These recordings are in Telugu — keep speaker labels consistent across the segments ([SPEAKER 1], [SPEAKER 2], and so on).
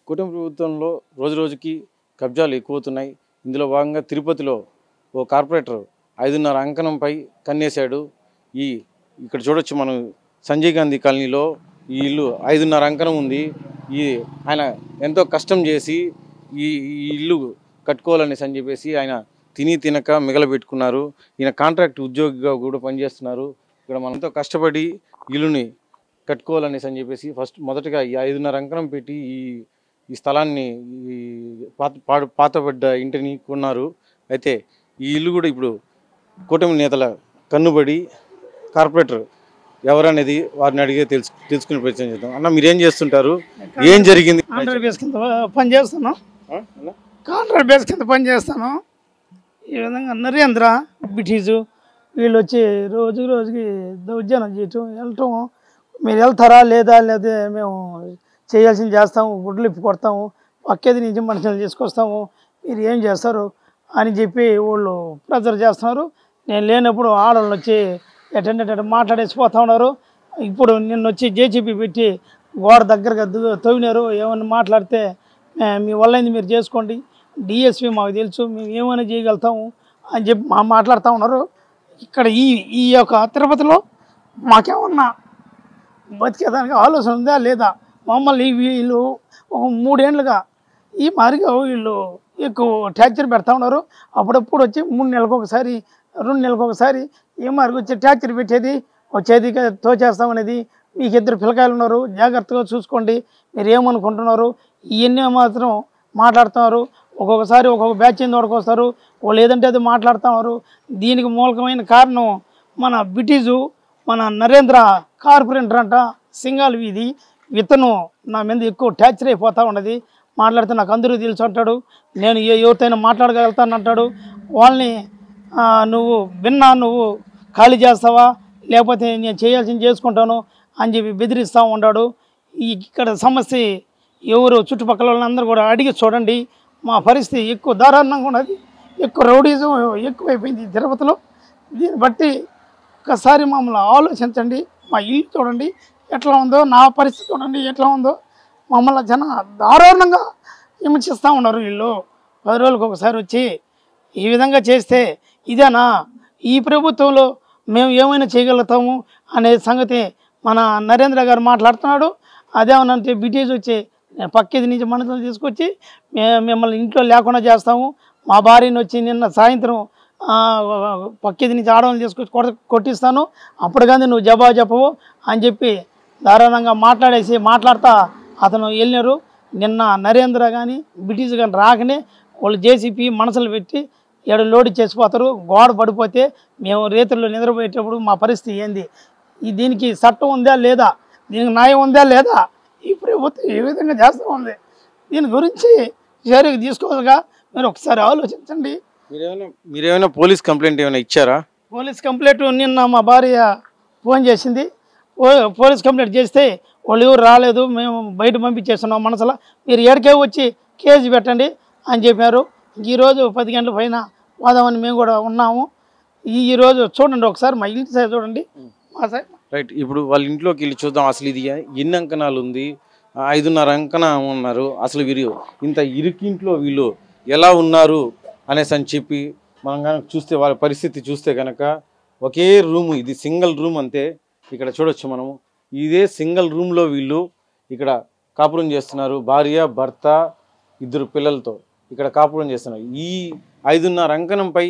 [SPEAKER 1] కుటుంబ ప్రభుత్వంలో రోజురోజుకి కబ్జాలు ఎక్కువవుతున్నాయి. ఇందులో భాగంగా తిరుపతిలో ఓ కార్పొరేటర్ 5.5 అంకణంపై కన్నేశాడు. ఇక్కడ చూడొచ్చు మనం సంజయ్ గాంధీ కాలనీలో ఈ ఇల్లు 5.5 అంకణం ఉంది. ఆయన ఎంతో కష్టం చేసి ఈ ఇల్లు కట్టుకోవాలనేసి అని చెప్పేసి ఆయన తినక మిగలబెట్టుకున్నారు. ఈయన కాంట్రాక్ట్ ఉద్యోగిగా కూడా పనిచేస్తున్నారు. ఇక్కడ మనం ఎంతో కష్టపడి ఇల్లుని కట్టుకోవాలనేసి అని చెప్పేసి మొదటగా ఈ 5.5 అంకణం పెట్టి ఈ స్థలాన్ని పాతబడ్డ ఇంటిని కొన్నారు. అయితే ఈ ఇల్లు కూడా ఇప్పుడు కూటమి నేతల కన్నుబడి కార్పొరేటర్ ఎవరనేది వారిని అడిగే తెలుసుకునే ప్రయత్నం చేద్దాం. అన్న, మీరేం చేస్తుంటారు? ఏం జరిగింది?
[SPEAKER 2] కాంట్రాక్ట్ బేస్ కింద పనిచేస్తాను. కాంట్రాక్ట్ బేస్ కింద పనిచేస్తాను. ఈ విధంగా నరేంద్ర బ్రిటిషు వీళ్ళు వచ్చి రోజుకి దౌర్జన్యం చేయటం వెళ్ళటం. మీరు వెళ్తారా లేదా మేము చేయాల్సింది చేస్తాము, గుడ్లు ఇప్పి కొడతాము, పక్కేది నుంచి మనుషులు తీసుకొస్తాము, మీరు ఏం చేస్తారు అని చెప్పి వాళ్ళు ప్రెజర్ చేస్తున్నారు. నేను లేనప్పుడు ఆడవాళ్ళు వచ్చి ఎటెండెంట్ మాట్లాడేసిపోతూ ఉన్నారు. ఇప్పుడు నిన్న వచ్చి జేసీబీ పెట్టి గోడ దగ్గరగా తవ్వినారు. ఏమన్నా మాట్లాడితే మీ వల్లైంది మీరు చేసుకోండి, డిఎస్పీ మాకు తెలుసు, మేము ఏమైనా చేయగలుగుతాము అని చెప్పి మాట్లాడుతూ ఉన్నారు. ఇక్కడ ఈ యొక్క తిరుపతిలో మాకేమన్నా బతికేదానికి ఆలోచన ఉందా లేదా? మమ్మల్ని వీళ్ళు ఒక 3 ఏళ్ళుగా ఈ మారిగా వీళ్ళు ఎక్కువ ట్యాక్చర్ పెడతా ఉన్నారు. అప్పుడప్పుడు వచ్చి 3 నెలలకు ఒకసారి 2 నెలలకు ఒకసారి ఈ మారికి వచ్చి ట్యాక్చర్ పెట్టేది, వచ్చేది తోచేస్తామనేది. మీకు 2 పిల్లకాయలు ఉన్నారు, జాగ్రత్తగా చూసుకోండి, మీరు ఏమనుకుంటున్నారు, ఇవన్నీ మాత్రం మాట్లాడుతున్నారు. ఒక్కొక్కసారి ఒక్కొక్క బ్యాచ్ తోడుకు వస్తారు, వాళ్ళు ఏదంటే అది మాట్లాడుతున్నారు. దీనికి మూలకమైన కారణం మన బ్రిటిషు మన నరేంద్ర కార్పొరేటర్ అంట, సింగాల్ వీధి. ఇతను నా మీద ఎక్కువ ట్యాక్చర్ అయిపోతూ ఉన్నది. మాట్లాడితే నాకు అందరూ తెలుసు అంటాడు, నేను ఎవరితోనైనా మాట్లాడగలుగుతాను అంటాడు. వాళ్ళని నువ్వు నువ్వు ఖాళీ చేస్తావా, లేకపోతే నేను చేయాల్సింది చేసుకుంటాను అని చెప్పి బెదిరిస్తూ ఉన్నాడు. ఇక్కడ సమస్య ఎవరు చుట్టుపక్కల వాళ్ళందరూ కూడా అడిగి చూడండి. మా పరిస్థితి ఎక్కువ దారుణంగా ఉన్నది, ఎక్కువ రౌడీజం ఎక్కువైపోయింది తిరుపతిలో. దీన్ని బట్టి ఒకసారి మమ్మల్ని ఆలోచించండి. మా ఇల్లు చూడండి ఎట్లా ఉందో, నా పరిస్థితి చూడండి ఎట్లా ఉందో. మమ్మల్ని దారుణంగా హింసిస్తూ ఉన్నారు వీళ్ళు. 10 రోజులకు ఒకసారి వచ్చి ఈ విధంగా చేస్తే ఇదేనా ఈ ప్రభుత్వంలో మేము ఏమైనా చేయగలుగుతాము అనే సంగతి మన నరేంద్ర గారు మాట్లాడుతున్నాడు. అదేమనంటే బ్రిటిష్ వచ్చి పక్కేది నుంచి మనుషులు తీసుకొచ్చి మిమ్మల్ని ఇంట్లో లేకుండా చేస్తాము, మా భార్యని వచ్చి నిన్న సాయంత్రం పక్కేది నుంచి ఆడవాళ్ళని తీసుకొచ్చి కొట్టిస్తాను, అప్పుడు కానీ నువ్వు జవాబు చెప్పవు అని చెప్పి దారుణంగా మాట్లాడుతా అతను వెళ్ళినారు. నిన్న నరేంద్ర కానీ బ్రిటిష్ కానీ రాకనే వాళ్ళు జేసీపీ మనసులు పెట్టి 7 లోడ్ చేసిపోతారు. గోడ పడిపోతే మేము రేతుల్లో నిద్రపోయేటప్పుడు మా పరిస్థితి ఏంది? దీనికి చట్టం ఉందా లేదా, దీనికి న్యాయం ఉందా లేదా, ఈ ప్రభుత్వం ఏ విధంగా చేస్తూ ఉంది, దీని గురించి చర్యకు తీసుకోవాలిగా. మీరు ఒకసారి ఆలోచించండి.
[SPEAKER 1] మీరేమైనా పోలీస్ కంప్లైంట్ ఏమైనా ఇచ్చారా?
[SPEAKER 2] పోలీస్ కంప్లైంట్ నిన్న మా భార్య ఫోన్ చేసింది. పోలీస్ కంప్లైంట్ చేస్తే వాళ్ళు ఎవరు రాలేదు, మేము బయట పంపించేస్తున్నాం మనసులో, మీరు ఏడికే వచ్చి కేసు పెట్టండి అని చెప్పారు. ఈరోజు 10 గంటల పైన పోదామని మేము కూడా ఉన్నాము. ఈరోజు చూడండి ఒకసారి మా ఇంటి సైడ్ చూడండి, మా సైడ్
[SPEAKER 1] రైట్. ఇప్పుడు వాళ్ళ ఇంట్లోకి వెళ్ళి చూద్దాం. అసలు ఇది ఎన్ని అంకణాలు ఉంది? 5.5 అంకణం ఉన్నారు. అసలు వీరు ఇంత ఇరుకింట్లో వీళ్ళు ఎలా ఉన్నారు అనేసి అని చెప్పి మనం కనుక చూస్తే వాళ్ళ పరిస్థితి చూస్తే కనుక ఒకే రూము, ఇది సింగిల్ రూమ్ అంతే. ఇక్కడ చూడొచ్చు మనము, ఇదే సింగిల్ రూమ్లో వీళ్ళు ఇక్కడ కాపురం చేస్తున్నారు. భార్య భర్త 2 పిల్లలతో ఇక్కడ కాపురం చేస్తున్నారు. ఈ 5.5 అంకణంపై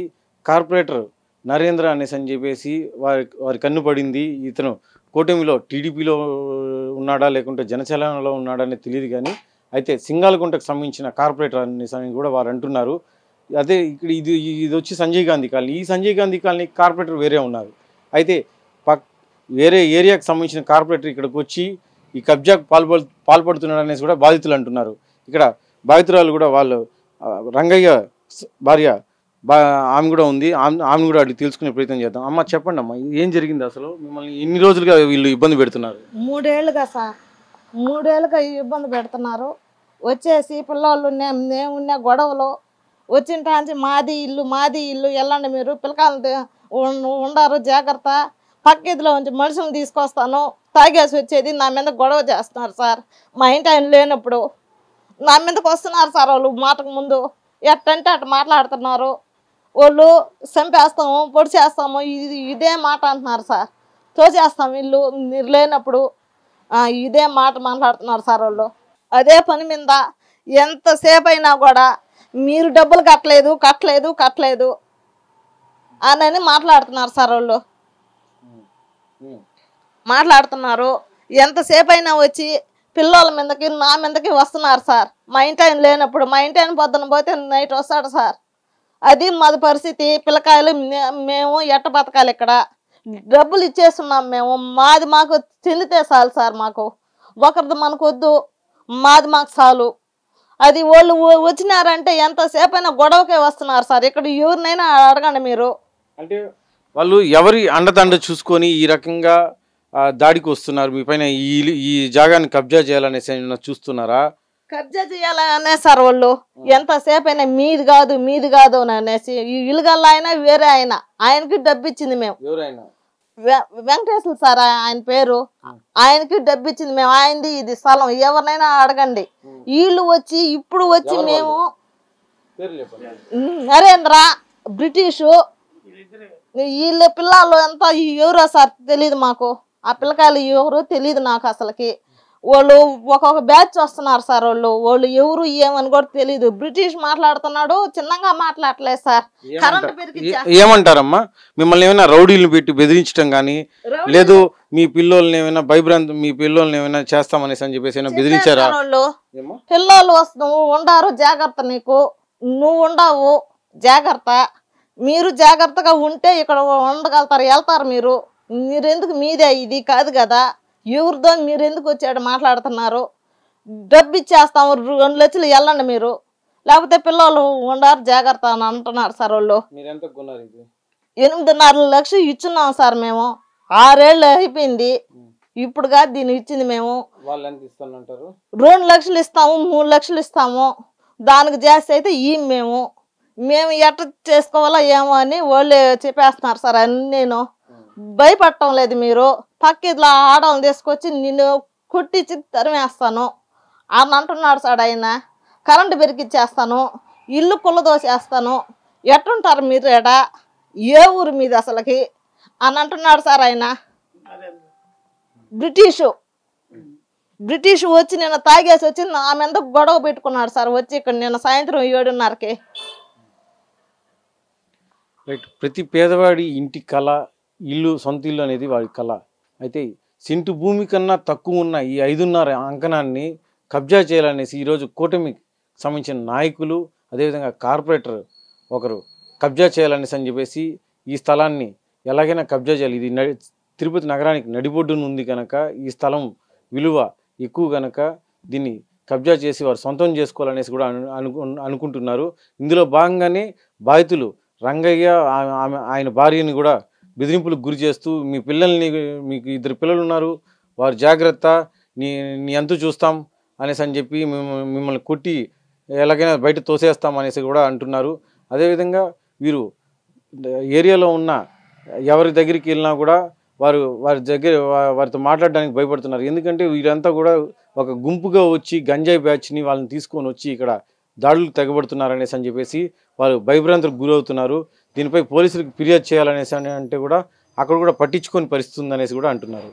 [SPEAKER 1] కార్పొరేటర్ నరేంద్ర అనేసి అని చెప్పేసి వారి కన్ను పడింది. ఇతను కూటమిలో టీడీపీలో ఉన్నాడా లేకుంటే జనసేనలో ఉన్నాడా అనేది తెలియదు. కానీ అయితే సింగాలగుంటకు సంబంధించిన కార్పొరేటర్ అనేసి కూడా వారు అంటున్నారు. అదే ఇక్కడ ఇది వచ్చి సంజయ్ గాంధీ కాలనీ. ఈ సంజయ్ గాంధీ కాలనీ కార్పొరేటర్ వేరే ఉన్నారు. అయితే వేరే ఏరియాకి సంబంధించిన కార్పొరేటర్ ఇక్కడికి వచ్చి ఈ కబ్జాకు పాల్పడుతున్నాడు అనేసి కూడా బాధితులు అంటున్నారు. ఇక్కడ బాధితురాలు కూడా వాళ్ళు రంగయ్య భార్య ఆమె కూడా ఉంది. ఆమె కూడా అడిగి తెలుసుకునే ప్రయత్నం చేద్దాం. అమ్మ, చెప్పండి అమ్మ, ఏం జరిగింది అసలు? మిమ్మల్ని ఎన్ని రోజులుగా వీళ్ళు ఇబ్బంది పెడుతున్నారు?
[SPEAKER 3] 3 ఏళ్ళుగా సార్, 3 ఏళ్ళుగా ఇబ్బంది పెడుతున్నారు. వచ్చేసి పిల్లలు నేమున్న గొడవలు వచ్చిన టాంచి మాది ఇల్లు వెళ్ళండి, మీరు పిల్లకాయలు ఉండారు జాగ్రత్త, పక్కిదిలో ఉంచి మనుషులను తీసుకొస్తాను, తాగేసి వచ్చేది నా మీద గొడవ చేస్తున్నారు సార్. మా ఇంటి ఆయన లేనప్పుడు నా మీదకి వస్తున్నారు సార్ వాళ్ళు మాటకు ముందు ఎట్టంటే అటు మాట్లాడుతున్నారు. వాళ్ళు చంపేస్తాము పొడి చేస్తాము ఇదే మాట అంటున్నారు సార్. తోచేస్తాము ఇల్లు మీరు లేనప్పుడు ఇదే మాట మాట్లాడుతున్నారు సార్ వాళ్ళు. అదే పని మీద ఎంతసేపు అయినా కూడా మీరు డబ్బులు కట్టలేదు అని మాట్లాడుతున్నారు సార్ వాళ్ళు. మాట్లాడుతున్నారు. ఎంతసేపు అయినా వచ్చి పిల్లల మీదకి నా మీదకి వస్తున్నారు సార్. మా ఇంటి ఆయన లేనప్పుడు మా ఇంటి ఆయన పొద్దున పోతే నైట్ వస్తాడు సార్. అది మాది పరిస్థితి. పిల్లకాయలు మేము ఎట్ట బతకాలి? ఇక్కడ డబ్బులు ఇచ్చేస్తున్నాం మేము. మాది మాకు చెందితే చాలు సార్. మాకు ఒకరిది మనకు వద్దు, మాది మాకు చాలు. అది వాళ్ళు వచ్చినారంటే ఎంతసేపు అయినా గొడవకే వస్తున్నారు సార్. ఇక్కడ ఎవరినైనా అడగండి మీరు.
[SPEAKER 1] అంటే వాళ్ళు ఎవరి అండదండ చూసుకొని ఈ రకంగా దాడికి వస్తున్నారు మీ పైన? ఈ జాగాన్ని కబ్జా చేయాలనేసి చూస్తున్నారా?
[SPEAKER 3] కబ్జా చేయాలనే సార్ వాళ్ళు. ఎంతసేపు అయినా మీది కాదు అని అనేసి ఇల్లుగల్లా అయినా వేరే ఆయనకి డబ్బు ఇచ్చింది మేము. వెంకటేశ్వర సార్ ఆయన పేరు. ఆయనకి డబ్బు ఇచ్చింది మేము. ఆయనది ఇది స్థలం. ఎవరినైనా అడగండి. వీళ్ళు వచ్చి ఇప్పుడు వచ్చి మేము నరేంద్ర బ్రిటిషు వీళ్ళ పిల్లలు ఎంత ఎవరో సార్ తెలియదు మాకు. ఆ పిల్లకాయలు ఎవరు తెలియదు నాకు అసలుకి. వాళ్ళు ఒక్కొక్క బ్యాచ్ వస్తున్నారు సార్. వాళ్ళు ఎవరు ఏమని కూడా తెలియదు. బ్రిటిష్ మాట్లాడుతున్నాడు, చిన్నగా మాట్లాడలేదు సార్. కరెంట్
[SPEAKER 1] ఏమంటారమ్మా? మిమ్మల్ని ఏమైనా రౌడీలు పెట్టి బెదిరించడం కానీ, లేదు మీ పిల్లల్ని ఏమైనా మీ పిల్లల్ని ఏమైనా చేస్తామనేసి అని చెప్పేసి బెదిరించారా?
[SPEAKER 3] వాళ్ళు పిల్లలు నువ్వు ఉండారు జాగ్రత్త, నువ్వు ఉండవు జాగ్రత్త, మీరు జాగ్రత్తగా ఉంటే ఇక్కడ ఉండగలుగుతారు, వెళ్తారు మీరెందుకు మీదే ఇది కాదు కదా, ఎవరిదో మీరు ఎందుకు వచ్చాడు మాట్లాడుతున్నారు, డబ్బు ఇచ్చేస్తాము 2 లక్షలు వెళ్ళండి మీరు, లేకపోతే పిల్లలు ఉండారు జాగ్రత్త అని అంటున్నారు సార్ వాళ్ళు. 8.5 లక్షలు ఇచ్చున్నాం సార్ మేము. 6 ఏళ్ళు అయిపోయింది. ఇప్పుడు కాదు దీన్ని ఇచ్చింది మేము. 2 లక్షలు ఇస్తాము, 3 లక్షలు ఇస్తాము. దానికి జాస్తి అయితే మేము ఎట్ట చేసుకోవాలో ఏమో అని వాళ్ళు చెప్పేస్తున్నారు సార్. అన్ని నేను భయపడటం లేదు. మీరు పక్కిట్లా ఆడవాళ్ళని తీసుకొచ్చి నిన్ను కొట్టించి తరిమేస్తాను అని అంటున్నాడు సార్ ఆయన. కరెంటు బెరికిచ్చేస్తాను, ఇల్లు కుళ్ళదోసేస్తాను, ఎట్టుంటారు మీరు ఎడ, ఏ ఊరు మీద అసలుకి అని అంటున్నాడు సార్ ఆయన. బ్రిటిష్ వచ్చి నిన్న తాగేసి వచ్చి నా మీద గొడవ పెట్టుకున్నాడు సార్. వచ్చి ఇక్కడ నిన్న సాయంత్రం 7:30కి.
[SPEAKER 1] ప్రతి పేదవాడి ఇంటి కళ ఇల్లు, సొంత ఇల్లు అనేది వాడి కళ. అయితే సెంటు భూమి కన్నా తక్కువ ఉన్న ఈ 5.5 అంకణాన్ని కబ్జా చేయాలనేసి ఈరోజు కూటమికి సంబంధించిన నాయకులు, అదేవిధంగా కార్పొరేటర్ ఒకరు కబ్జా చేయాలనేసి అని చెప్పేసి ఈ స్థలాన్ని ఎలాగైనా కబ్జా చేయాలి, ఇది తిరుపతి నగరానికి నడిబొడ్డున ఉంది కనుక ఈ స్థలం విలువ ఎక్కువ కనుక దీన్ని కబ్జా చేసి వారు సొంతం చేసుకోవాలనేసి కూడా అనుకుంటున్నారు. ఇందులో భాగంగానే బాధితులు రంగయ్య ఆయన భార్యని కూడా బెదిరింపులకు గురి చేస్తూ మీ పిల్లల్ని, మీకు 2 పిల్లలు ఉన్నారు, వారు జాగ్రత్త, నీ ఎంత చూస్తాం అనేసి అని చెప్పి మిమ్మల్ని కొట్టి ఎలాగైనా బయట తోసేస్తాం అనేసి కూడా అంటున్నారు. అదేవిధంగా వీరు ఏరియాలో ఉన్న ఎవరి దగ్గరికి వెళ్ళినా కూడా వారితో మాట్లాడడానికి భయపడుతున్నారు. ఎందుకంటే వీరంతా కూడా ఒక గుంపుగా వచ్చి గంజాయి బ్యాచ్ని వాళ్ళని తీసుకొని వచ్చి ఇక్కడ దాడులకు తెగబడుతున్నారనేసి అని చెప్పేసి వాళ్ళు భయభ్రాంతులకు గురవుతున్నారు. దీనిపై పోలీసులకు ఫిర్యాదు చేయాలనేసి అంటే కూడా అక్కడ కూడా పట్టించుకొని పరిస్థితి ఉందనేసి కూడా అంటున్నారు.